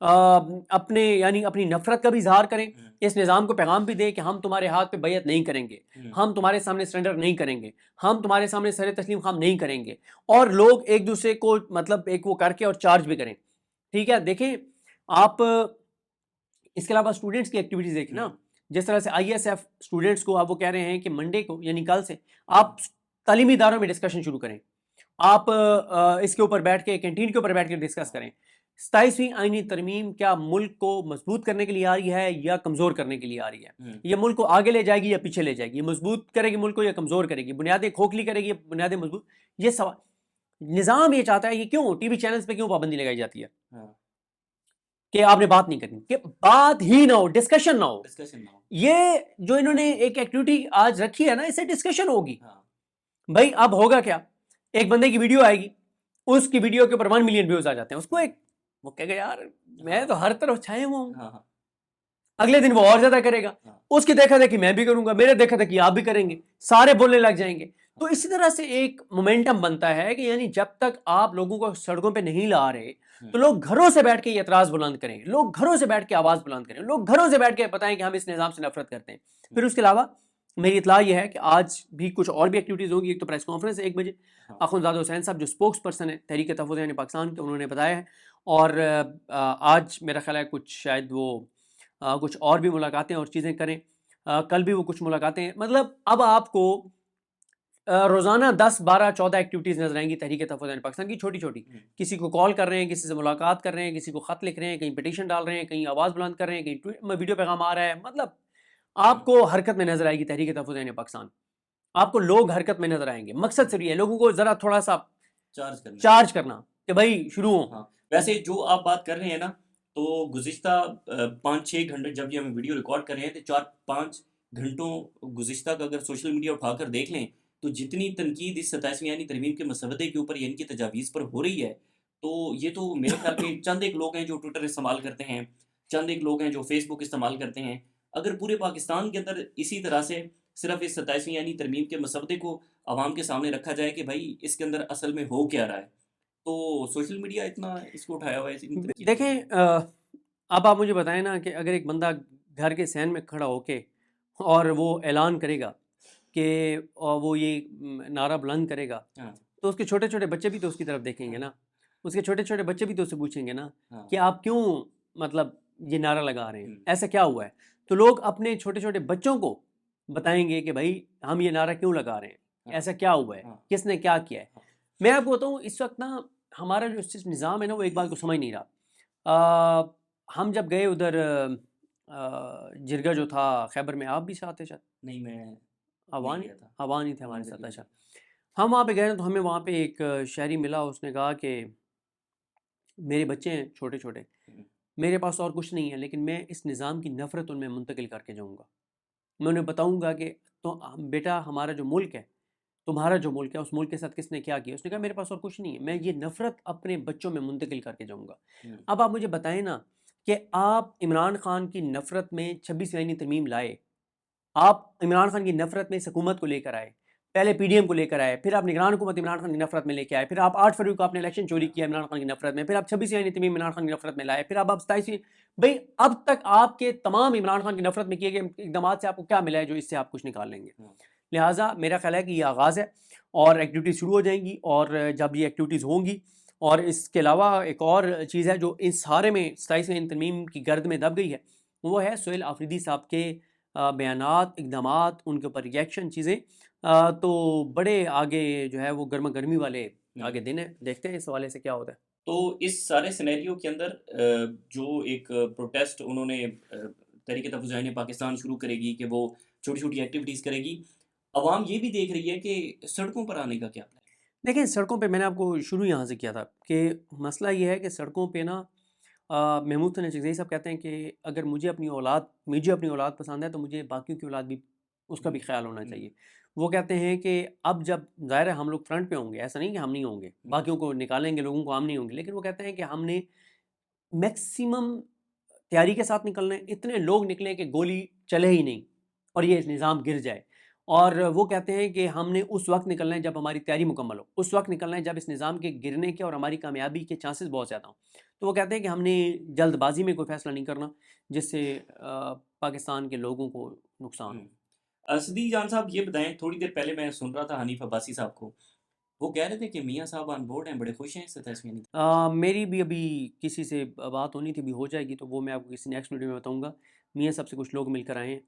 اپنے یعنی اپنی نفرت کا بھی اظہار کریں، اس نظام کو پیغام بھی دیں کہ ہم تمہارے ہاتھ پہ بیعت نہیں کریں گے، ہم تمہارے سامنے سرنڈر نہیں کریں گے، ہم تمہارے سامنے سر تسلیم خام نہیں کریں گے، اور لوگ ایک دوسرے کو مطلب ایک وہ کر کے اور چارج بھی کریں. ٹھیک ہے، دیکھیں آپ اس کے علاوہ اسٹوڈنٹس کی ایکٹیویٹیز دیکھیں نا، جس طرح سے آئی ایس ایف اسٹوڈنٹس کو اب وہ کہہ رہے ہیں کہ منڈے کو یعنی کل سے آپ تعلیمی اداروں میں ڈسکشن شروع کریں، آپ اس کے اوپر بیٹھ کے کینٹین کے اوپر بیٹھ کے ڈسکس کریں. 27ویں آئینی ترمیم کیا ملک کو مضبوط کرنے کے لیے آ رہی ہے یا کمزور کرنے کے لیے آ رہی ہے؟ یہ ملک کو آگے لے جائے گی یا پیچھے لے جائے گی؟ یہ مضبوط کرے گی ملک کو یا کمزور کرے گی؟ بنیادیں کھوکھلی کرے گی یا بنیادیں مضبوط؟ یہ سوال نظام یہ چاہتا ہے. یہ کیوں ٹی وی چینلز پہ کیوں پابندی لگائی جاتی ہے کہ آپ نے بات نہیں کرنی، کہ بات ہی نہ ہو، ڈسکشن نہ ہو. یہ جو انہوں نے ایک ایکٹیویٹی آج رکھی ہے نا، اس سے ڈسکشن ہوگی. بھائی اب ہوگا کیا، ایک بندے کی ویڈیو آئے گی، اس کی ویڈیو کے اوپر 1 ملین ویوز آ جاتے ہیں، اس کو ایک وہ کہے گا یار میں تو ہر طرف چھائے ہوا ہوں. اگلے دن وہ اور زیادہ کرے گا، اس کی دیکھا دیکھی میں بھی کروں گا، میرے دیکھا دیکھی آپ بھی کریں گے، سارے بولنے لگ جائیں گے. تو اسی طرح سے ایک مومنٹم بنتا ہے کہ یعنی جب تک آپ لوگوں کو سڑکوں پہ نہیں لا رہے تو لوگ گھروں سے بیٹھ کے یہ اعتراض بلند کریں، لوگ گھروں سے بیٹھ کے آواز بلند کریں، لوگ گھروں سے بیٹھ کے بتائیں کہ ہم اس نظام سے نفرت کرتے ہیں. پھر اس کے علاوہ میری اطلاع یہ ہے کہ آج بھی کچھ اور بھی ایکٹیویٹیز ہوگی. ایک تو پریس کانفرنس ہے 1 بجے، اخوندزادہ حسین صاحب جو اسپوکس پرسن ہے تحریک تحفظ امن پاکستان کے، انہوں نے بتایا ہے. اور آج میرا خیال ہے کچھ شاید وہ کچھ اور بھی ملاقاتیں اور چیزیں کریں، کل بھی وہ کچھ ملاقاتیں، مطلب اب آپ کو روزانہ 10 12 14 ایکٹیویٹیز نظر آئیں گی تحریک تحفظ امن پاکستان کی، چھوٹی چھوٹی. کسی کو کال کر رہے ہیں، کسی سے ملاقات کر رہے ہیں، کسی کو خط لکھ رہے ہیں، کہیں پٹیشن ڈال رہے ہیں، کہیں آواز بلند کر رہے ہیں، کہیں ویڈیو پیغام آ رہا ہے. مطلب آپ کو حرکت میں نظر آئے گی تحریک تحفظ امن پاکستان، آپ کو لوگ حرکت میں نظر آئیں گے. مقصد صرف یہ ہے لوگوں کو ذرا تھوڑا سا چارج کرنا کہ بھائی شروع ہو. ویسے جو آپ بات کر رہے ہیں نا، تو گزشتہ 5-6 گھنٹے جب یہ ہم ویڈیو ریکارڈ کر رہے ہیں تو 4-5 گھنٹوں گزشتہ کا اگر سوشل میڈیا اٹھا کر دیکھ لیں تو جتنی تنقید اس 27ویں یعنی ترمیم کے مسودے کے اوپر یعنی کہ تجاویز پر ہو رہی ہے، تو یہ تو میرے خیال میں چند ایک لوگ ہیں جو ٹویٹر استعمال کرتے ہیں، چند ایک لوگ ہیں جو فیس بک استعمال کرتے ہیں. اگر پورے پاکستان کے اندر اسی طرح سے صرف اس 27ویں یعنی ترمیم کے مسودے کو عوام کے سامنے رکھا جائے کہ بھائی اس کے اندر اصل میں ہو کیا رہا ہے، تو سوشل میڈیا اتنا اس کو اٹھایا ہوا ہے. دیکھیں اب آپ مجھے بتائیں نا کہ اگر ایک بندہ گھر کے صحن میں کھڑا ہو کے اور وہ اعلان کرے گا کہ وہ یہ نعرہ بلند کرے گا، تو اس کے چھوٹے چھوٹے بچے بھی تو اس کی طرف دیکھیں گے نا، اس کے چھوٹے چھوٹے بچے بھی تو اس سے پوچھیں گے نا کہ آپ کیوں مطلب یہ نعرہ لگا رہے ہیں، ایسا کیا ہوا ہے. تو لوگ اپنے چھوٹے چھوٹے بچوں کو بتائیں گے کہ بھائی ہم یہ نعرہ کیوں لگا رہے ہیں، ایسا کیا ہوا ہے، کس نے کیا کیا ہے. میں آپ کو بتاؤں اس وقت نا ہمارا جو نظام ہے نا وہ ایک بات کو سمجھ نہیں رہا. ہم جب گئے ادھر جرگہ جو تھا خیبر میں، آپ بھی ساتھ تھے شاید؟ نہیں، میں آوان ہی تھے ہمارے ساتھ. اچھا، ہم وہاں پہ گئے تو ہمیں وہاں پہ ایک شہری ملا، اس نے کہا کہ میرے بچے ہیں چھوٹے چھوٹے، میرے پاس اور کچھ نہیں ہے، لیکن میں اس نظام کی نفرت ان میں منتقل کر کے جاؤں گا. میں انہیں بتاؤں گا کہ تو بیٹا ہمارا جو ملک ہے، تمہارا جو ملک ہے، اس ملک کے ساتھ کس نے کیا کیا. اس نے کہا میرے پاس اور کچھ نہیں ہے، میں یہ نفرت اپنے بچوں میں منتقل کر کے جاؤں گا. اب آپ مجھے بتائیں نا کہ آپ عمران خان کی نفرت میں 26ویں آئینی ترمیم لائے، آپ عمران خان کی نفرت میں اس حکومت کو لے کر آئے، پہلے پی ڈی ایم کو لے کر آئے، پھر آپ نگران حکومت عمران خان کی نفرت میں لے کے آئے، پھر آپ 8 فروری کو آپ نے الیکشن چوری کیا عمران خان کی نفرت میں، پھر آپ 26ویں آئینی ترمیم عمران خان کی نفرت میں لائے، پھر آپ 27ویں. بھائی اب تک آپ کے تمام عمران خان کی نفرت میں کیے گئے اقدامات سے آپ کو کیا ملا ہے جو اس سے آپ کچھ نکال لیں گے؟ لہٰذا میرا خیال ہے کہ یہ آغاز ہے اور ایکٹیویٹیز شروع ہو جائیں گی، اور جب یہ ایکٹیویٹیز ہوں گی، اور اس کے علاوہ ایک اور چیز ہے جو اس سارے میں 27ویں ترمیم کی گرد میں دب گئی ہے، وہ ہے سہیل آفریدی صاحب کے بیانات، اقدامات، ان کے اوپر ریئیکشن چیزیں. تو بڑے آگے جو ہے وہ گرما گرمی والے آگے دن ہیں، دیکھتے ہیں اس حوالے سے کیا ہوتا ہے. تو اس سارے سینیریو کے اندر جو ایک پروٹیسٹ انہوں نے تحریک تحفظ امن پاکستان شروع کرے گی کہ وہ چھوٹی چھوٹی ایکٹیویٹیز کرے گی، عوام یہ بھی دیکھ رہی ہے کہ سڑکوں پر آنے کا کیا پلان ہے. دیکھیں سڑکوں پہ میں نے آپ کو شروع یہاں سے کیا تھا کہ مسئلہ یہ ہے کہ سڑکوں پہ نا محمود حسین چغزئی صاحب کہتے ہیں کہ اگر مجھے اپنی اولاد پسند ہے تو مجھے باقیوں کی اولاد بھی اس کا بھی خیال ہونا چاہیے. وہ کہتے ہیں کہ اب جب ظاہر ہے ہم لوگ فرنٹ پہ ہوں گے، ایسا نہیں کہ ہم نہیں ہوں گے، باقیوں کو نکالیں گے، لوگوں کو ہم نہیں ہوں گے، لیکن وہ کہتے ہیں کہ ہم نے میکسیمم تیاری کے ساتھ نکلنا ہے، اتنے لوگ نکلیں کہ گولی چلے ہی نہیں اور یہ نظام گر جائے. اور وہ کہتے ہیں کہ ہم نے اس وقت نکلنا ہے جب ہماری تیاری مکمل ہو، اس وقت نکلنا ہے جب اس نظام کے گرنے کے اور ہماری کامیابی کے چانسز بہت زیادہ ہوں. تو وہ کہتے ہیں کہ ہم نے جلد بازی میں کوئی فیصلہ نہیں کرنا جس سے پاکستان کے لوگوں کو نقصان ہو۔ صدیق جان صاحب یہ بتائیں، تھوڑی دیر پہلے میں سن رہا تھا حنیف عباسی صاحب کو، وہ کہہ رہے تھے کہ میاں صاحب آن بورڈ ہیں، بڑے خوش ہیں 27ویں نہیں۔ میری بھی ابھی کسی سے بات ہونی تھی، بھی ہو جائے گی تو وہ میں آپ کو کسی نیکسٹ ویڈیو میں بتاؤں گا۔ میاں صاحب سے کچھ لوگ مل کر آئے ہیں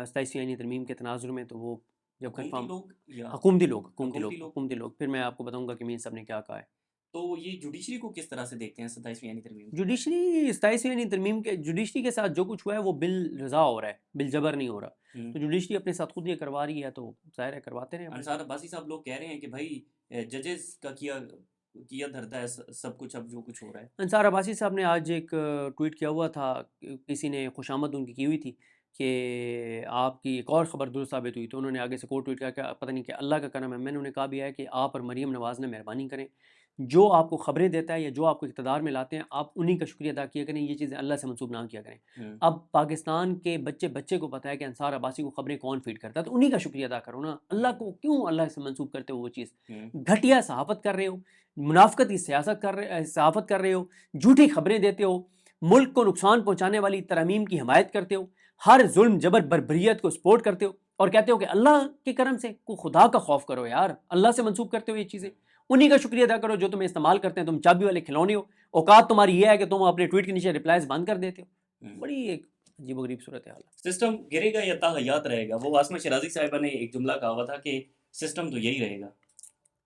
27ویں آئینی ترمیم کے تناظر میں، تو وہ جب حکومتی کنفرم لوگ یا حکومتی لوگ پھر میں آپ کو بتاؤں گا کہ میاں صاحب نے کیا کہا ہے۔ تو یہ جوڈیشری کو کس طرح سے دیکھتے ہیں 27ویں آئینی ترمیم؟ جوڈیشری 27ویں آئینی ترمیم کے جوڈیشری کے ساتھ جو کچھ ہوا ہے وہ بل رضا ہو رہا ہے، بل جبر نہیں ہو رہا۔ تو جوڈیشری اپنے ساتھ خود یہ کروا رہی ہے تو ظاہر ہے کرواتے رہے۔ انصار عباسی صاحب لوگ کہہ رہے ہیں کہ بھائی ججز کا کیا دھرتا ہے سب کچھ، اب جو کچھ ہو رہا ہے۔ انصار عباسی صاحب نے آج ایک ٹویٹ کیا ہوا تھا، کسی نے خوش آمد ان کی ہوئی تھی کہ آپ کی ایک اور خبر درست ثابت ہوئی، تو انہوں نے آگے سے کوٹ ٹویٹ کیا کہ پتہ نہیں کہ اللہ کا کرم ہے۔ میں نے انہیں کہا بھی ہے کہ آپ اور مریم نواز نے مہربانی کریں، جو آپ کو خبریں دیتا ہے یا جو آپ کو اقتدار میں لاتے ہیں آپ انہی کا شکریہ ادا کیا کریں، یہ چیزیں اللہ سے منسوب نہ کیا کریں۔ اب پاکستان کے بچے کو پتہ ہے کہ انصار عباسی کو خبریں کون فیڈ کرتا ہے، تو انہی کا شکریہ ادا کرو نا۔ اللہ کو کیوں اللہ سے منسوب کرتے ہو وہ چیز؟ گھٹیا صحافت کر رہے ہو، منافقت کی صحافت کر رہے ہو، جھوٹی خبریں دیتے ہو، ملک کو نقصان پہنچانے والی ترامیم کی حمایت کرتے ہو، ہر ظلم جبر بربریت کو سپورٹ کرتے ہو، اور کہتے ہو کہ اللہ کے کرم سے کو خدا کا خوف کرو یار، اللہ سے منسوب کرتے ہو یہ چیزیں۔ انہی کا شکریہ ادا کرو جو تمہیں استعمال کرتے ہیں، تم چابی والے کھلونے ہو، اوقات تمہاری یہ ہے کہ تم اپنے ٹویٹ کے نیچے ریپلائز بند کر دیتے ہو۔ بڑی ایک عجیب و غریب صورتحال ہے۔ سسٹم گرے گا یا تاحیات رہے گا؟ وہ عاصمہ شرازی صاحبہ نے ایک جملہ کہا ہوا تھا کہ سسٹم تو یہی رہے گا۔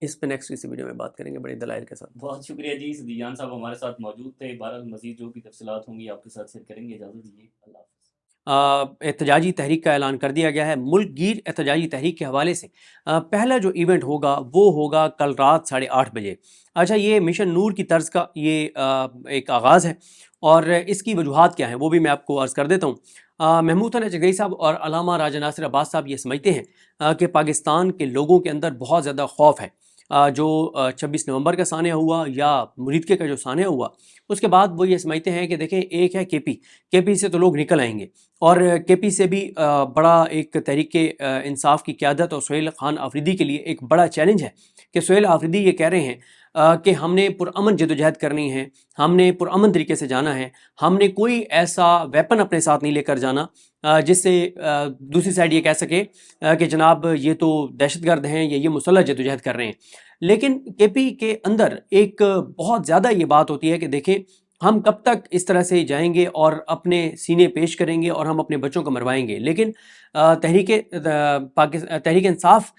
اس پہ نیکسٹ کسی ویڈیو میں بات کریں گے بڑے دلائل کے ساتھ۔ بہت شکریہ جی، صدیق جان صاحب ہمارے ساتھ موجود تھے۔ بہرحال مزید جو بھی تفصیلات ہوں گی آپ کے ساتھ شیئر کریں گے۔ اجازت دیجیے، اللہ حافظ۔ احتجاجی تحریک کا اعلان کر دیا گیا ہے۔ ملک گیر احتجاجی تحریک کے حوالے سے پہلا جو ایونٹ ہوگا وہ ہوگا کل رات 8:30 بجے۔ اچھا، یہ مشن نور کی طرز کا یہ ایک آغاز ہے، اور اس کی وجوہات کیا ہیں وہ بھی میں آپ کو عرض کر دیتا ہوں۔ محمود حسن چگئی صاحب اور علامہ راجہ ناصر عباس صاحب یہ سمجھتے ہیں کہ پاکستان کے لوگوں کے اندر بہت زیادہ خوف ہے۔ جو 26 نومبر کا سانحہ ہوا یا مریدکے کا جو سانحہ ہوا، اس کے بعد وہ یہ سمجھتے ہیں کہ دیکھیں، ایک ہے کے پی سے تو لوگ نکل آئیں گے، اور کے پی سے بھی بڑا ایک تحریک انصاف کی قیادت اور سہیل خان آفریدی کے لیے ایک بڑا چیلنج ہے کہ سہیل آفریدی یہ کہہ رہے ہیں کہ ہم نے پرامن جدوجہد کرنی ہے، ہم نے پرامن طریقے سے جانا ہے، ہم نے کوئی ایسا ویپن اپنے ساتھ نہیں لے کر جانا جس سے دوسری سائڈ یہ کہہ سکے کہ جناب یہ تو دہشت گرد ہیں یا یہ مسلح جدوجہد کر رہے ہیں۔ لیکن کے پی کے اندر ایک بہت زیادہ یہ بات ہوتی ہے کہ دیکھیں، ہم کب تک اس طرح سے جائیں گے اور اپنے سینے پیش کریں گے اور ہم اپنے بچوں کو مروائیں گے؟ لیکن تحریک انصاف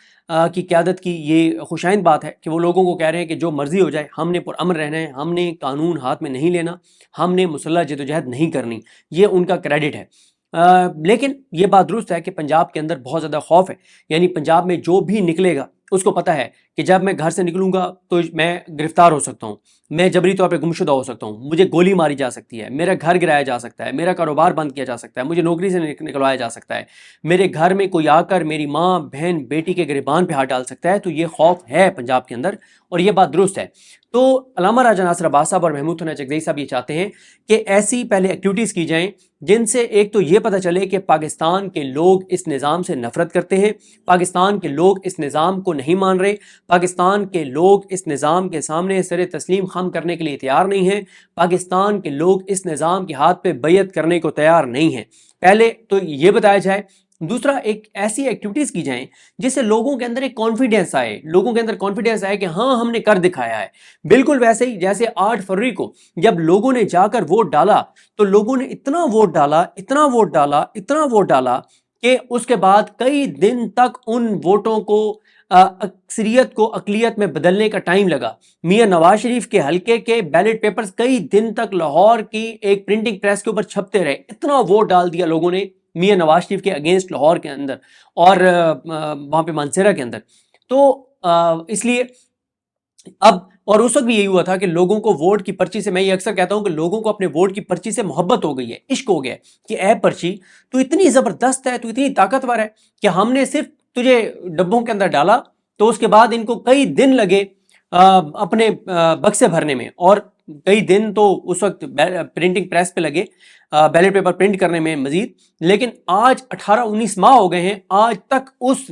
کی قیادت کی یہ خوشائند بات ہے کہ وہ لوگوں کو کہہ رہے ہیں کہ جو مرضی ہو جائے، ہم نے پرامن رہنا ہے، ہم نے قانون ہاتھ میں نہیں لینا، ہم نے مسلح جدوجہد نہیں کرنی، یہ ان کا کریڈٹ ہے۔ لیکن یہ بات درست ہے کہ پنجاب کے اندر بہت زیادہ خوف ہے، یعنی پنجاب میں جو بھی نکلے گا اس کو پتہ ہے کہ جب میں گھر سے نکلوں گا تو میں گرفتار ہو سکتا ہوں، میں جبری طور پہ گمشدہ ہو سکتا ہوں، مجھے گولی ماری جا سکتی ہے، میرا گھر گرایا جا سکتا ہے، میرا کاروبار بند کیا جا سکتا ہے، مجھے نوکری سے نکلوایا جا سکتا ہے، میرے گھر میں کوئی آ کر میری ماں بہن بیٹی کے گریبان پہ ہاتھ ڈال سکتا ہے۔ تو یہ خوف ہے پنجاب کے اندر، اور یہ بات درست ہے۔ تو علامہ راجہ ناصر عباس صاحب اور محمود حسن چگئی صاحب یہ چاہتے ہیں کہ ایسی پہلے ایکٹیویٹیز کی جائیں جن سے ایک تو یہ پتہ چلے کہ پاکستان کے لوگ اس نظام سے نفرت کرتے ہیں، پاکستان کے لوگ اس نظام کو نہیں مان رہے، پاکستان کے لوگ اس نظام کے سامنے سر تسلیم خم کرنے کے لیے تیار نہیں ہیں، پاکستان کے لوگ اس نظام کے ہاتھ پہ بیعت کرنے کو تیار نہیں ہیں۔ پہلے تو یہ بتایا جائے۔ دوسرا، ایک ایسی ایکٹیویٹیز کی جائیں جس سے لوگوں کے اندر ایک کانفیڈنس آئے، لوگوں کے اندر کانفیڈنس آئے کہ ہاں ہم نے کر دکھایا ہے۔ بالکل ویسے ہی جیسے 8 فروری کو جب لوگوں نے جا کر ووٹ ڈالا تو لوگوں نے اتنا ووٹ ڈالا، اتنا ووٹ ڈالا، اتنا ووٹ ڈالا کہ اس کے بعد کئی دن تک ان ووٹوں کو اکثریت کو اقلیت میں بدلنے کا ٹائم لگا۔ میاں نواز شریف کے حلقے کے بیلٹ پیپرز کئی دن تک لاہور کی ایک پرنٹنگ پریس کے اوپر چھپتے رہے، اتنا ووٹ ڈال دیا لوگوں نے میاں نواز شریف کے اگینسٹ لاہور کے اندر اور وہاں پہ مانسیرا کے اندر۔ تو اس لیے اب، اور اس وقت بھی یہی ہوا تھا کہ لوگوں کو ووٹ کی پرچی سے، میں یہ اکثر کہتا ہوں کہ لوگوں کو اپنے ووٹ کی پرچی سے محبت ہو گئی ہے، عشق ہو گیا ہے کہ اے پرچی تو اتنی زبردست ہے، تو اتنی طاقتور ہے کہ ہم نے صرف تجھے ڈبوں کے اندر ڈالا تو اس کے بعد ان کو کئی دن لگے اپنے بکسے بھرنے میں، اور کئی دن تو اس وقت پرنٹنگ پریس پہ لگے بیلٹ پیپر پرنٹ کرنے میں مزید، لیکن آج 18-19 ماہ ہو گئے ہیں، آج تک اس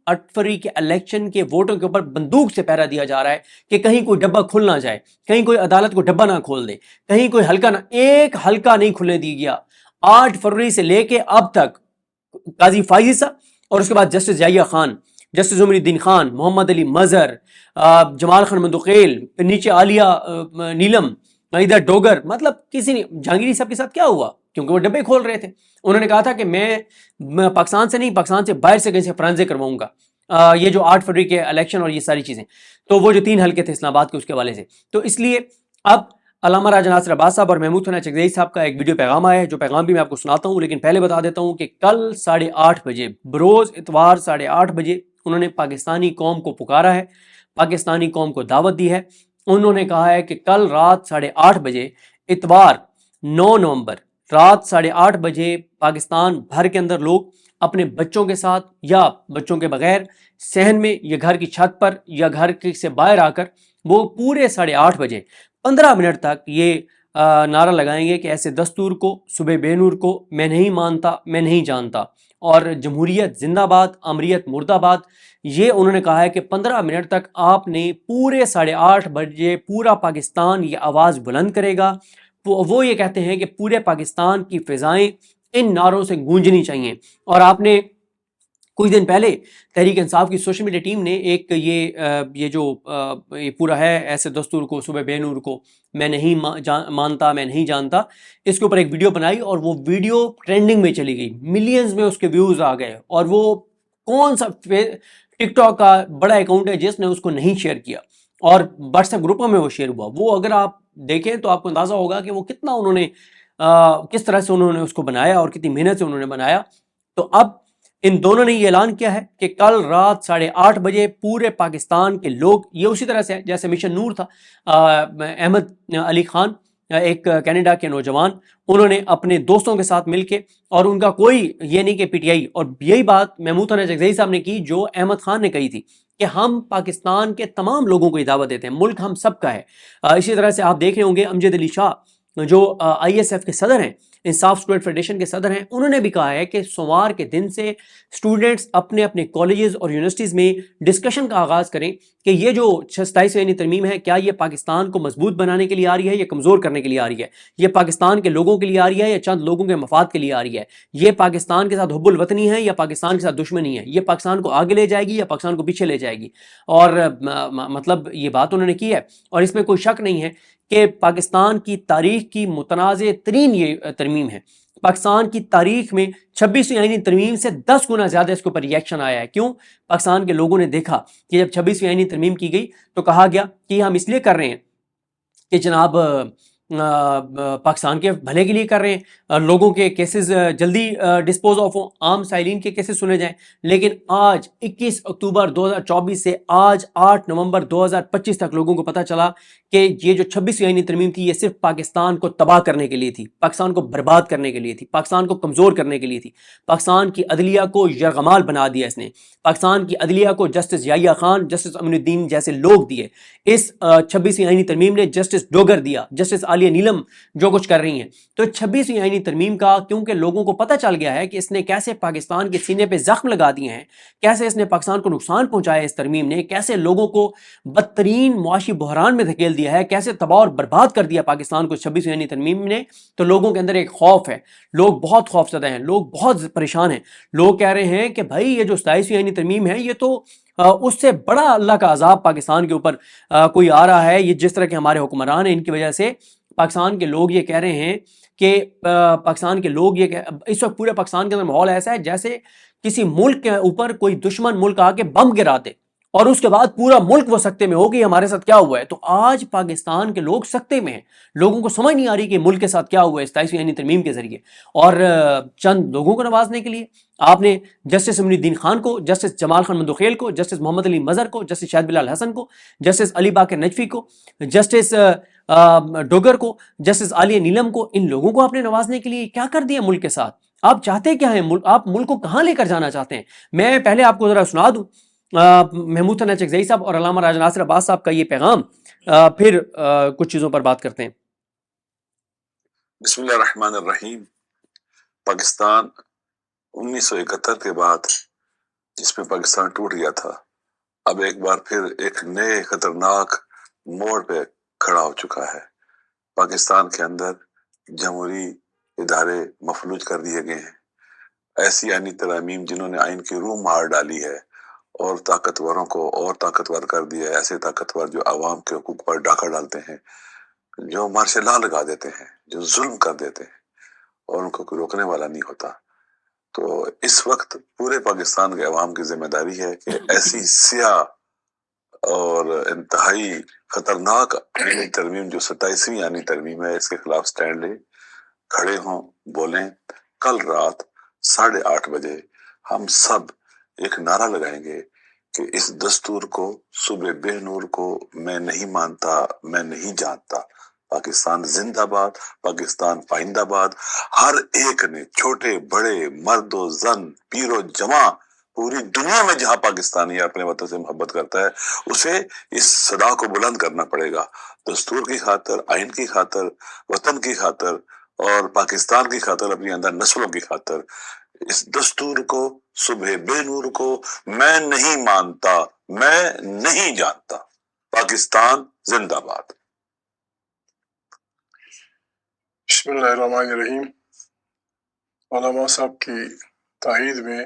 8 فروری کے الیکشن کے ووٹوں کے اوپر بندوق سے پہرا دیا جا رہا ہے کہ کہیں کوئی ڈبہ کھل نہ جائے، کہیں کوئی عدالت کو ڈبہ نہ کھول دے، کہیں کوئی حلقہ نہ، ایک حلقہ نہیں کھلنے دیا گیا 8 فروری سے لے کے اب تک۔ قاضی فائزی صاحب اور اس کے بعد جسٹس یحییٰ خان، جسٹس عمر الدین خان، محمد علی مظہر، جمال خان مندوخیل، پھر نیچے عالیہ نیلم، ادھر ڈوگر، مطلب کسی نے جہانگیری صاحب کے ساتھ کیا ہوا؟ کیونکہ وہ ڈبے کھول رہے تھے، انہوں نے کہا تھا کہ میں پاکستان سے نہیں، پاکستان سے باہر سے کہیں سے فرانزے کرواؤں گا، یہ جو 8 فروری کے الیکشن اور یہ ساری چیزیں، تو وہ جو 3 حلقے تھے اسلام آباد کے اس کے حوالے سے، تو اس لیے اب علامہ راجہ ناصر عباس صاحب اور محمود ثنا چکزئی صاحب کا ایک ویڈیو پیغام آیا ہے، جو پیغام بھی میں آپ کو سناتا ہوں، لیکن پہلے بتا دیتا ہوں کہ کل 8:30 بجے، بروز اتوار 8:30 بجے انہوں نے پاکستانی قوم کو پکارا ہے، پاکستانی قوم کو دعوت دی ہے۔ انہوں نے کہا ہے کہ کل رات 8:30 بجے اتوار 9 نومبر رات 8:30 بجے پاکستان بھر کے اندر لوگ اپنے بچوں کے ساتھ یا بچوں کے بغیر صحن میں یا گھر کی چھت پر یا گھر سے باہر آ کر وہ پورے 8:30 بجے 15 منٹ تک یہ نعرہ لگائیں گے کہ ایسے دستور کو، صبح بے نور کو میں نہیں مانتا، میں نہیں جانتا، اور جمہوریت زندہ باد، امریت مرد آباد۔ یہ انہوں نے کہا ہے کہ 15 منٹ تک آپ نے پورے 8:30 بجے پورا پاکستان یہ آواز بلند کرے گا۔ وہ یہ کہتے ہیں کہ پورے پاکستان کی فضائیں ان نعروں سے گونجنی چاہیے، اور آپ نے کچھ دن پہلے تحریک انصاف کی سوشل میڈیا ٹیم نے ایک یہ جو یہ پورا ہے ایسے دستور کو، صبح بے نور کو میں نہیں مانتا، میں نہیں جانتا، اس کے اوپر ایک ویڈیو بنائی، اور وہ ویڈیو ٹرینڈنگ میں چلی گئی، ملینز میں اس کے ویوز آ گئے، اور وہ کون سا ٹک ٹاک کا بڑا اکاؤنٹ ہے جس نے اس کو نہیں شیئر کیا، اور واٹس ایپ گروپوں میں وہ شیئر ہوا۔ وہ اگر آپ دیکھیں تو آپ کو اندازہ ہوگا کہ وہ کتنا انہوں نے کس طرح سے انہوں نے اس کو بنایا اور کتنی محنت سے انہوں نے بنایا۔ تو اب ان دونوں نے یہ اعلان کیا ہے کہ کل رات 8:30 بجے پورے پاکستان کے لوگ، یہ اسی طرح سے ہے جیسے مشن نور تھا، احمد علی خان ایک کینیڈا کے نوجوان، انہوں نے اپنے دوستوں کے ساتھ مل کے، اور ان کا کوئی یہ نہیں کہ پی ٹی آئی، اور یہی بات محمود ثنا چکزئی صاحب نے کی جو احمد خان نے کہی تھی کہ ہم پاکستان کے تمام لوگوں کو دعوت دیتے ہیں، ملک ہم سب کا ہے۔ اسی طرح سے آپ دیکھ رہے ہوں گے امجد علی شاہ جو آئی ایس ایف کے صدر ہیں، انصاف اسٹوڈنٹ فیڈریشن کے صدر ہیں، انہوں نے بھی کہا ہے کہ سوموار کے دن سے اسٹوڈنٹس اپنے اپنے کالجز اور یونیورسٹیز میں ڈسکشن کا آغاز کریں کہ یہ جو 27ویں ترمیم ہے کیا یہ پاکستان کو مضبوط بنانے کے لیے آ رہی ہے یا کمزور کرنے کے لیے آ رہی ہے، یہ پاکستان کے لوگوں کے لیے آ رہی ہے یا چند لوگوں کے مفاد کے لیے آ رہی ہے، یہ پاکستان کے ساتھ حب الوطنی ہے یا پاکستان کے ساتھ دشمنی ہے، یہ پاکستان کو آگے لے جائے گی یا پاکستان کو پیچھے لے جائے گی۔ اور مطلب یہ بات انہوں نے کی ہے، اور اس میں کوئی شک نہیں ہے کہ پاکستان کی تاریخ کی متنازع ترین یہ ترمیم ہے۔ پاکستان کی تاریخ میں 26ویں آئینی ترمیم سے 10 گنا زیادہ اس کے اوپر ریئیکشن آیا ہے۔ کیوں؟ پاکستان کے لوگوں نے دیکھا کہ جب 26ویں آئینی ترمیم کی گئی تو کہا گیا کہ ہم اس لیے کر رہے ہیں کہ جناب پاکستان کے بھلے کے لیے کر رہے ہیں، لوگوں کے کیسز جلدی ڈسپوز آف ہوں، عام سائلین کے کیسز سنے جائیں۔ لیکن آج 21 اکتوبر 2024 سے آج 8 نومبر 2025 تک لوگوں کو پتہ چلا کہ یہ جو 26ویں آئینی ترمیم تھی یہ صرف پاکستان کو تباہ کرنے کے لیے تھی، پاکستان کو برباد کرنے کے لیے تھی، پاکستان کو کمزور کرنے کے لیے تھی، پاکستان کی عدلیہ کو یرغمال بنا دیا اس نے، پاکستان کی عدلیہ کو جسٹس یحییٰ خان، جسٹس امین الدین جیسے لوگ دیے، اس 26ویں آئینی ترمیم نے جسٹس ڈوگر دیا، جسٹس عالیہ نیلم جو کچھ کر رہی ہیں۔ تو 26ویں آئینی ترمیم کا کیونکہ لوگوں کو پتہ چل گیا ہے کہ اس نے کیسے پاکستان کے سینے پہ زخم لگا دیے ہیں، کیسے اس نے پاکستان کو نقصان پہنچایا، اس ترمیم نے کیسے لوگوں کو بدترین معاشی بحران میں دھکیل دیا ہے، کیسے تباہ اور برباد کر دیا پاکستان کو 26ویں آئینی ترمیم نے، تو لوگوں کے اندر ایک خوف ہے، لوگ بہت خوف زدہ ہیں، لوگ بہت پریشان ہیں۔ لوگ کہہ رہے ہیں کہ بھائی یہ جو 27ویں آئینی ترمیم ہے یہ تو اس سے بڑا اللہ کا عذاب پاکستان کے اوپر کوئی آ رہا ہے، یہ جس طرح کے ہمارے حکمران ہیں ان کی وجہ سے پاکستان کے لوگ یہ کہہ رہے ہیں کہ پاکستان کے لوگ یہ اس وقت پورے پاکستان کے اندر ماحول ایسا ہے جیسے کسی ملک کے اوپر کوئی دشمن ملک آ کے بم گرا دے اور اس کے بعد پورا ملک وہ سکتے میں ہو کہ ہمارے ساتھ کیا ہوا ہے۔ تو آج پاکستان کے لوگ سکتے میں ہیں، لوگوں کو سمجھ نہیں آ رہی کہ ملک کے ساتھ کیا ہوا ہے 27ویں آئینی ترمیم کے ذریعے، اور چند لوگوں کو نوازنے کے لیے آپ نے جسٹس امین الدین خان کو، جسٹس جمال خان مندوخیل کو، جسٹس محمد علی مظہر کو، جسٹس شاہد بلال حسن کو، جسٹس علی باقر نجفی کو، جسٹس ڈوگر کو، جسٹس عالیہ نیلم کو، ان لوگوں کو آپ نے نوازنے کے لیے کیا کر دیا ملک کے ساتھ؟ آپ چاہتے کیا ہیں؟ آپ ملک کو کہاں لے کر جانا چاہتے ہیں؟ میں پہلے آپ کو ذرا سنا دوں محمود ثنا چکزئی صاحب اور علامہ راجہ ناصر عباس صاحب کا یہ پیغام پھر کچھ چیزوں پر بات کرتے ہیں۔ بسم اللہ الرحمن الرحیم۔ پاکستان 1971 کے بعد جس میں پاکستان ٹوٹ گیا تھا، اب ایک بار پھر ایک نئے خطرناک موڑ پہ کھڑا ہو چکا ہے۔ پاکستان کے اندر جمہوری ادارے مفلوج کر دیے گئے ہیں۔ ایسی آئینی ترامیم جنہوں نے آئین کی روح مار ڈالی ہے اور طاقتوروں کو اور طاقتور کر دیا ہے، ایسے طاقتور جو عوام کے حقوق پر ڈاکہ ڈالتے ہیں، جو مارشل لا لگا دیتے ہیں، جو ظلم کر دیتے ہیں اور ان کو کوئی روکنے والا نہیں ہوتا۔ تو اس وقت پورے پاکستان کے عوام کی ذمہ داری ہے کہ ایسی سیاہ اور انتہائی خطرناک آئینی ترمیم جو 27ویں آئینی ترمیم ہے، اس کے خلاف سٹینڈ لیں، کھڑے ہوں، بولیں۔ کل رات 8:30 بجے ہم سب ایک نعرہ لگائیں گے کہ اس دستور کو، صبح بے نور کو میں نہیں مانتا، میں نہیں جانتا۔ پاکستان زندہ باد، پاکستان پائندہ باد۔ ہر ایک نے، چھوٹے بڑے، مرد و زن، پیر و جوان، پوری دنیا میں جہاں پاکستانی اپنے وطن سے محبت کرتا ہے، اسے اس صدا کو بلند کرنا پڑے گا، دستور کی خاطر، آئین کی خاطر، وطن کی خاطر اور پاکستان کی خاطر، اپنی اندر نسلوں کی خاطر۔ اس دستور کو، صبح بے نور کو میں نہیں مانتا، میں نہیں جانتا۔ پاکستان زندہ باد۔ بسم اللہ الرحمن الرحیم۔ علماء صاحب کی تائید میں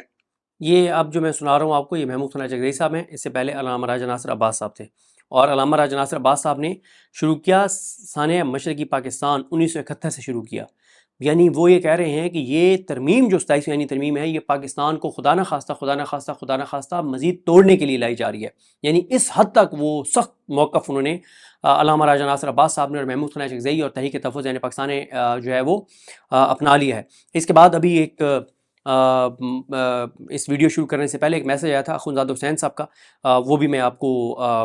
یہ اب جو میں سنا رہا ہوں آپ کو، یہ محمود ثناء چکدئی صاحب ہیں۔ اس سے پہلے علامہ راجہ ناصر عباس صاحب تھے، اور علامہ راجہ ناصر عباس صاحب نے شروع کیا سانحہ مشرقی پاکستان 1971 سے شروع کیا۔ یعنی وہ یہ کہہ رہے ہیں کہ یہ ترمیم جو 27ویں آئینی ترمیم ہے، یہ پاکستان کو خدا نہ خواستہ مزید توڑنے کے لیے لائی جا رہی ہے۔ یعنی اس حد تک وہ سخت موقف انہوں نے علامہ راجہ ناصر عباس صاحب نے اور محمود ثناء چکدئی اور تحریک تحفظ یعنی پاکستان نے جو ہے وہ اپنا لیا ہے۔ اس کے بعد ابھی ایک اس ویڈیو شروع کرنے سے پہلے ایک میسج آیا تھا اخوندزادہ حسین صاحب کا، وہ بھی میں آپ کو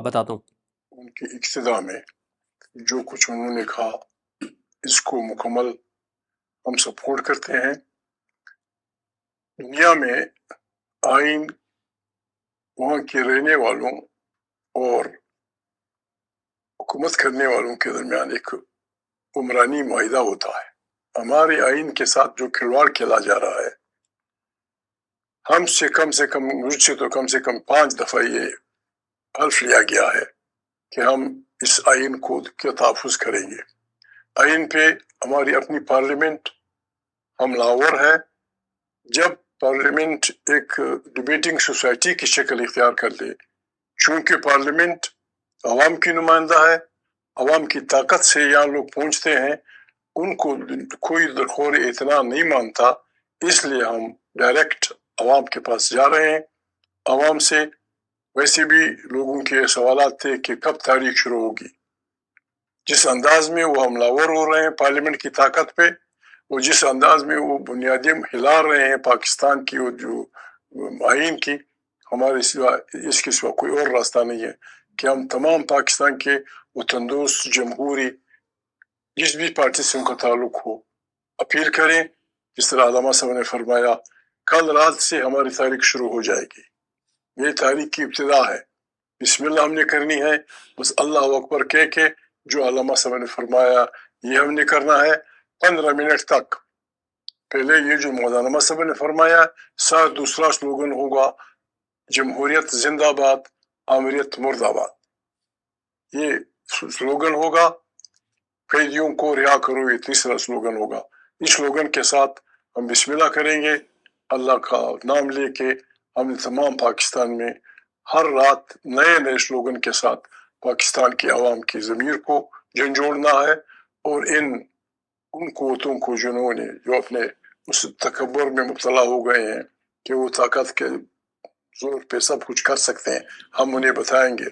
بتاتا ہوں۔ ان کی ابتدا میں جو کچھ انہوں نے کہا، اس کو مکمل ہم سپورٹ کرتے ہیں۔ دنیا میں آئین وہاں کے رہنے والوں اور حکومت کرنے والوں کے درمیان ایک عمرانی معاہدہ ہوتا ہے۔ ہمارے آئین کے ساتھ جو کھلواڑ کھیلا جا رہا ہے، ہم سے کم 5 دفعہ یہ حلف لیا گیا ہے کہ ہم اس آئین کو کے تحفظ کریں گے۔ آئین پہ ہماری اپنی پارلیمنٹ ہم لاور ہے۔ جب پارلیمنٹ ایک ڈیبیٹنگ سوسائٹی کی شکل اختیار کر لے، چونکہ پارلیمنٹ عوام کی نمائندہ ہے، عوام کی طاقت سے یہاں لوگ پہنچتے ہیں، ان کو کوئی درخور اعتنا نہیں مانتا، اس لیے ہم ڈائریکٹ عوام کے پاس جا رہے ہیں۔ عوام سے ویسے بھی لوگوں کے سوالات تھے کہ کب تاریخ شروع ہوگی۔ جس انداز میں وہ حملہ ور ہو رہے ہیں پارلیمنٹ کی طاقت پہ، اور جس انداز میں وہ بنیادیں ہلا رہے ہیں پاکستان کی اور جو آئین کی، ہمارے سوا اس کے سوا کوئی اور راستہ نہیں ہے کہ ہم تمام پاکستان کے وطن دوست جمہوری جس بھی پارٹی سے ان کا تعلق ہو اپیل کریں۔ جس طرح علامہ صاحب نے فرمایا، کل رات سے ہماری تاریخ شروع ہو جائے گی، یہ تاریخ کی ابتدا ہے۔ بسم اللہ ہم نے کرنی ہے، بس اللہ اکبر کہہ کے جو علامہ صاحب نے فرمایا یہ ہم نے کرنا ہے 15 منٹ تک۔ پہلے یہ جو مولانا صاحب نے فرمایا، دوسرا سلوگن ہوگا جمہوریت زندہ باد، آمریت مرد آباد۔ یہ سلوگن ہوگا۔ قیدیوں کو رہا کرو، یہ تیسرا سلوگن ہوگا۔ اس سلوگن کے ساتھ ہم بسم اللہ کریں گے، اللہ کا نام لے کے۔ ہم نے تمام پاکستان میں ہر رات نئے سلوگن کے ساتھ پاکستان کی عوام کی ضمیر کو جھنجھوڑنا ہے، اور ان قوتوں کو جنہوں نے جو اپنے اس تکبر میں مبتلا ہو گئے ہیں کہ وہ طاقت کے زور پہ سب کچھ کر سکتے ہیں، ہم انہیں بتائیں گے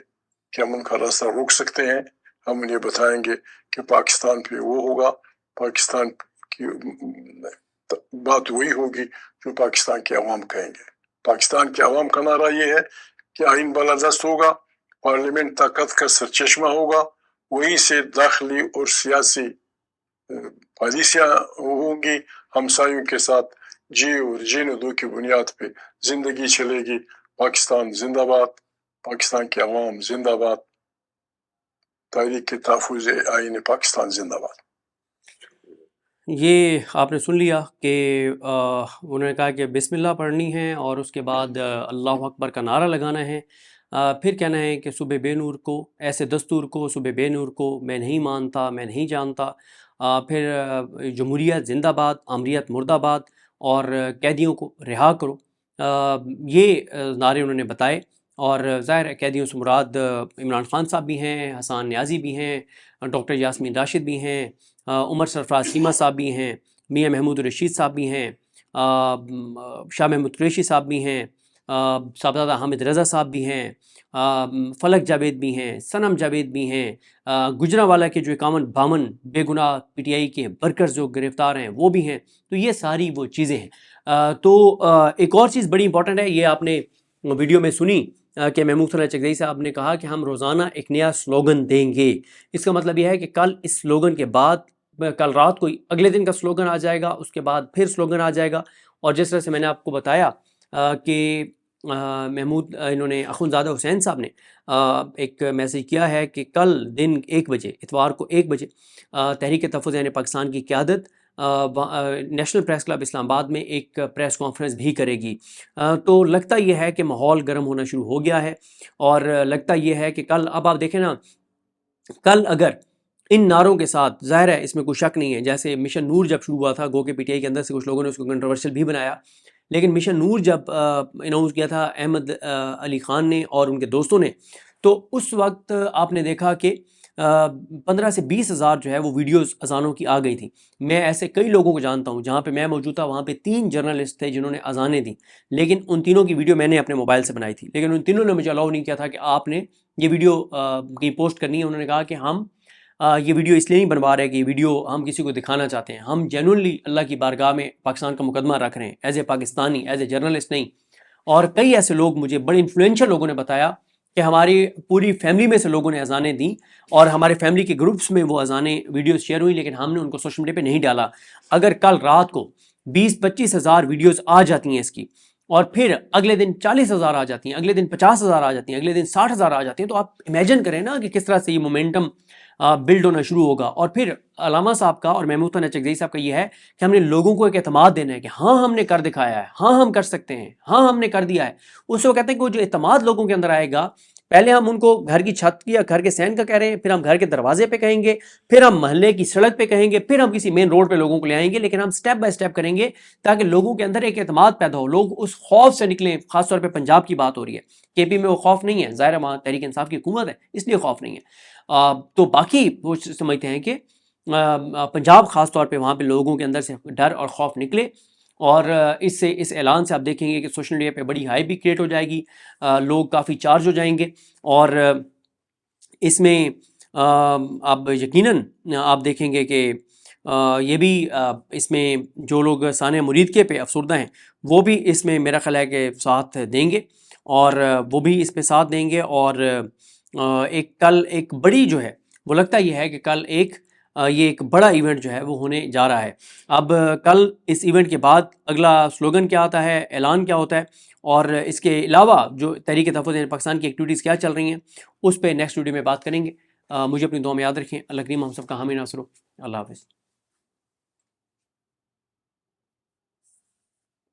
کہ ہم ان کا راستہ روک سکتے ہیں۔ ہم انہیں بتائیں گے کہ پاکستان پہ وہ ہوگا، پاکستان کی بات وہی ہوگی جو پاکستان کے عوام کہیں گے۔ پاکستان کے عوام کا نعرہ یہ ہے کہ آئین بالادست ہوگا، پارلیمنٹ طاقت کا سرچشمہ ہوگا، وہیں سے داخلی اور سیاسی پالیسیاں ہوں گی، ہمسایوں کے ساتھ جی اور جین دو کی بنیاد پہ زندگی چلے گی۔ پاکستان زندہ باد، پاکستان کے عوام زندہ باد۔ تحریک تحفظ آئین پاکستان زندہ باد۔ یہ آپ نے سن لیا کہ انہوں نے کہا کہ بسم اللہ پڑھنی ہے اور اس کے بعد اللہ اکبر کا نعرہ لگانا ہے، پھر کہنا ہے کہ صبح بے نور کو، ایسے دستور کو، صبح بے نور کو میں نہیں مانتا، میں نہیں جانتا، پھر جمہوریت زندہ باد، آمریت مرد آباد، اور قیدیوں کو رہا کرو، یہ نعرے انہوں نے بتائے۔ اور ظاہر ہے قیدیوں سے مراد عمران خان صاحب بھی ہیں، حسان نیازی بھی ہیں، ڈاکٹر یاسمین راشد بھی ہیں، عمر سرفراز سیما صاحب بھی ہیں، میاں محمود الرشید صاحب بھی ہیں، شاہ محمود قریشی صاحب بھی ہیں، صاحبزادہ حامد رضا صاحب بھی ہیں، فلک جاوید بھی ہیں، صنم جاوید بھی ہیں، گجرانوالہ کے جو 51 بے گناہ پی ٹی آئی کے ورکرز جو گرفتار ہیں وہ بھی ہیں۔ تو یہ ساری وہ چیزیں ہیں۔ تو ایک اور چیز بڑی امپورٹنٹ ہے، یہ آپ نے ویڈیو میں سنی کہ محمود صلی چکزئی صاحب نے کہا کہ ہم روزانہ ایک نیا سلوگن دیں گے۔ اس کا مطلب یہ ہے کہ کل اس سلوگن کے بعد، کل رات کو اگلے دن کا سلوگن آ جائے گا، اس کے بعد پھر سلوگن آ جائے گا۔ اور جس طرح سے میں نے آپ کو بتایا کہ محمود انہوں نے اخوندزادہ حسین صاحب نے ایک میسیج کیا ہے کہ کل دن 1 بجے، اتوار کو 1 بجے تحریک تحفظ آئین پاکستان کی قیادت نیشنل پریس کلب اسلام آباد میں ایک پریس کانفرنس بھی کرے گی۔ تو لگتا یہ ہے کہ ماحول گرم ہونا شروع ہو گیا ہے، اور لگتا یہ ہے کہ کل، اب آپ دیکھیں نا، کل اگر ان نعروں کے ساتھ، ظاہر ہے اس میں کوئی شک نہیں ہے، جیسے مشن نور جب شروع ہوا تھا، گو کہ پی ٹی آئی کے اندر سے کچھ لوگوں نے اس کو کنٹروورشل بھی بنایا، لیکن مشن نور جب اناؤنس کیا تھا احمد علی خان نے اور ان کے دوستوں نے، تو اس وقت آپ نے دیکھا کہ 15 سے 20 ہزار جو ہے وہ ویڈیوز اذانوں کی آ گئی تھیں۔ میں ایسے کئی لوگوں کو جانتا ہوں، جہاں پہ میں موجود تھا وہاں پہ 3 جرنلسٹ تھے جنہوں نے اذانیں دیں، لیکن ان تینوں کی ویڈیو میں نے اپنے موبائل سے بنائی تھی، لیکن ان تینوں نے مجھے الاؤ نہیں کیا تھا کہ آپ نے یہ ویڈیو کی پوسٹ کرنی ہے۔ انہوں نے کہا کہ ہم یہ ویڈیو اس لیے نہیں بنوا رہے کہ یہ ویڈیو ہم کسی کو دکھانا چاہتے ہیں، ہم جینوئنلی اللہ کی بارگاہ میں پاکستان کا مقدمہ رکھ رہے ہیں، as a Pakistani, as a journalist نہیں۔ اور کئی ایسے لوگ، مجھے بڑے انفلوئنشل لوگوں نے بتایا کہ ہماری پوری فیملی میں سے لوگوں نے اذانیں دیں، اور ہمارے فیملی کے گروپس میں وہ اذانیں ویڈیوز شیئر ہوئی، لیکن ہم نے ان کو سوشل میڈیا پہ نہیں ڈالا۔ اگر کل رات کو 20-25 ہزار ویڈیوز آ جاتی ہیں اس کی، اور پھر اگلے دن 40 ہزار آ جاتی ہیں، اگلے دن 50 ہزار آ جاتی ہیں، اگلے دن 60 ہزار آ جاتی ہیں، تو آپ امیجن کریں نا کہ کس طرح سے یہ مومنٹم بلڈ ہونا شروع ہوگا۔ اور پھر علامہ صاحب کا اور محمود چکزئی صاحب کا یہ ہے کہ ہم نے لوگوں کو ایک اعتماد دینا ہے کہ ہاں ہم نے کر دکھایا ہے، ہاں ہم کر سکتے ہیں، ہاں ہم نے کر دیا ہے۔ اس سے وہ کہتے ہیں کہ وہ جو اعتماد لوگوں کے اندر آئے گا، پہلے ہم ان کو گھر کی چھت یا گھر کے سین کا کہہ رہے ہیں، پھر ہم گھر کے دروازے پہ کہیں گے، پھر ہم محلے کی سڑک پہ کہیں گے، پھر ہم کسی مین روڈ پہ لوگوں کو لے آئیں گے، لیکن ہم سٹیپ بائی سٹیپ کریں گے تاکہ لوگوں کے اندر ایک اعتماد پیدا ہو، لوگ اس خوف سے نکلیں۔ خاص طور پہ پنجاب کی بات ہو رہی ہے، کے پی میں وہ خوف نہیں ہے، ظاہر وہاں تحریک انصاف کی حکومت ہے اس لیے خوف نہیں ہے۔ تو باقی وہ سمجھتے ہیں کہ پنجاب خاص طور پہ وہاں پہ لوگوں کے اندر سے ڈر اور خوف نکلے، اور اس اعلان سے آپ دیکھیں گے کہ سوشل میڈیا پہ بڑی ہائی بھی کریٹ ہو جائے گی، لوگ کافی چارج ہو جائیں گے، اور اس میں اب یقیناً آپ دیکھیں گے کہ یہ بھی اس میں جو لوگ سانحہ مرید پہ افسردہ ہیں وہ بھی اس میں میرا خیال ہے کہ ساتھ دیں گے، اور وہ بھی اس پہ ساتھ دیں گے۔ اور کل ایک بڑی جو ہے وہ لگتا یہ ہے کہ کل یہ ایک بڑا ایونٹ جو ہے وہ ہونے جا رہا ہے۔ اب کل اس ایونٹ کے بعد اگلا سلوگن کیا آتا ہے، اعلان کیا ہوتا ہے، اور اس کے علاوہ جو تحریک تحفظ پاکستان کی ایکٹیویٹیز کیا چل رہی ہیں اس پہ نیکسٹ ویڈیو میں بات کریں گے۔ مجھے اپنی دعا میں یاد رکھیں۔ اللہ کریم ہم سب کا حامی ناصر ہو۔ اللہ حافظ۔